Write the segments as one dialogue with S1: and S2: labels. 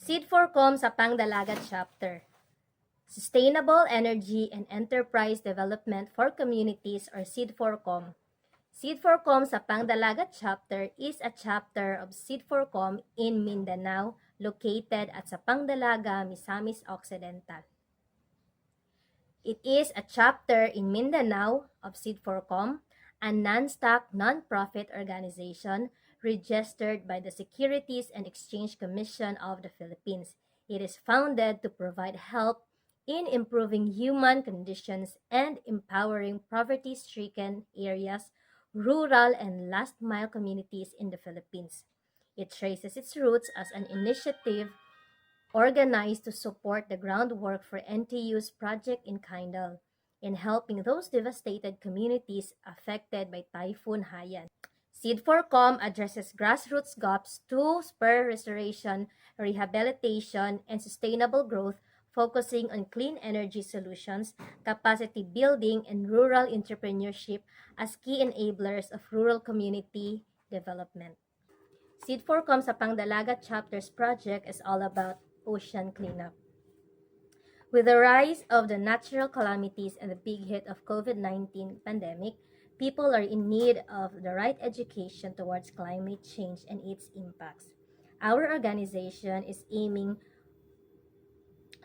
S1: SEED4Com Sapang Dalaga Chapter Sustainable Energy and Enterprise Development for Communities or SEED4Com. SEED4Com Sapang Dalaga Chapter is a chapter of SEED4Com in Mindanao located at Sapang Dalaga, Misamis Occidental. It is a chapter in Mindanao of SEED4Com, a non-stock, non-profit organization registered by the Securities and Exchange Commission of the Philippines. It is founded to provide help in improving human conditions and empowering poverty-stricken areas, rural and last-mile communities in the Philippines. It traces its roots as an initiative organized to support the groundwork for NTU's project in Kindle in helping those devastated communities affected by Typhoon Haiyan. SEED4Com addresses grassroots gaps to spur restoration, rehabilitation, and sustainable growth, focusing on clean energy solutions, capacity building, and rural entrepreneurship as key enablers of rural community development. SEED4Com Sapang Dalaga Chapters project is all about ocean cleanup. With the rise of the natural calamities and the big hit of COVID-19 pandemic, people are in need of the right education towards climate change and its impacts. Our organization is aiming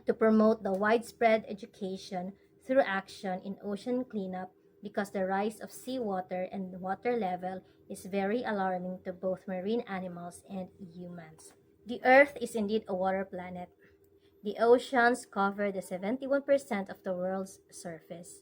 S1: to promote the widespread education through action in ocean cleanup because the rise of seawater and water level is very alarming to both marine animals and humans. The Earth is indeed a water planet. The oceans cover the 71% of the world's surface.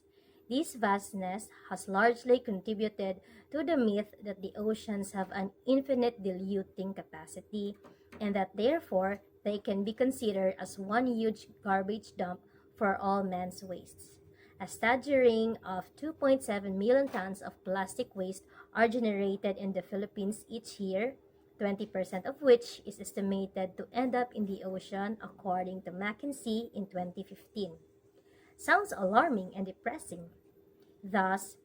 S1: This vastness has largely contributed to the myth that the oceans have an infinite diluting capacity and that therefore they can be considered as one huge garbage dump for all man's wastes. A staggering of 2.7 million tons of plastic waste are generated in the Philippines each year, 20% of which is estimated to end up in the ocean according to McKinsey in 2015. Sounds alarming and depressing. Thus,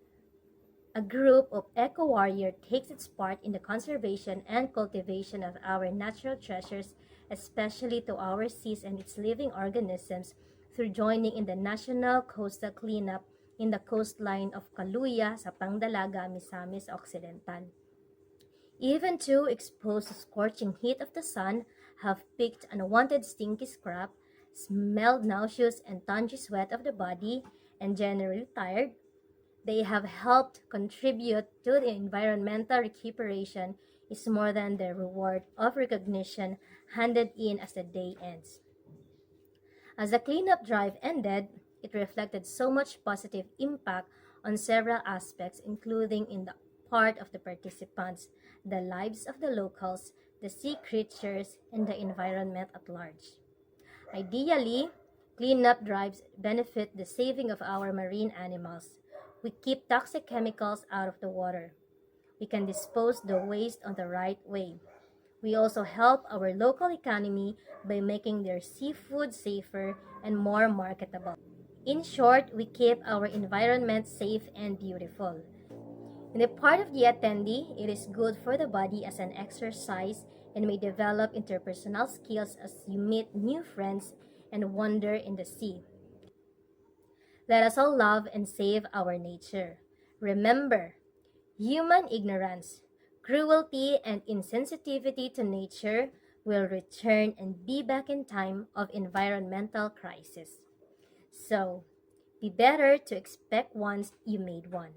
S1: a group of eco-warrior takes its part in the conservation and cultivation of our natural treasures, especially to our seas and its living organisms, through joining in the National Coastal Cleanup in the coastline of Kaluya, Sapang Dalaga, Misamis Occidental. Even too exposed to scorching heat of the sun, have picked unwanted stinky scrap, smelled nauseous and tangy sweat of the body, and generally tired, they have helped contribute to the environmental recuperation is more than the reward of recognition handed in as the day ends. As the cleanup drive ended, it reflected so much positive impact on several aspects, including in the part of the participants, the lives of the locals, the sea creatures, and the environment at large. Ideally, cleanup drives benefit the saving of our marine animals. We keep toxic chemicals out of the water. We can dispose the waste on the right way. We also help our local economy by making their seafood safer and more marketable. In short, we keep our environment safe and beautiful. In the part of the attendee, it is good for the body as an exercise and may develop interpersonal skills as you meet new friends and wander in the sea. Let us all love and save our nature. Remember, human ignorance, cruelty, and insensitivity to nature will return and be back in time of environmental crisis. So, be better to expect once you made one.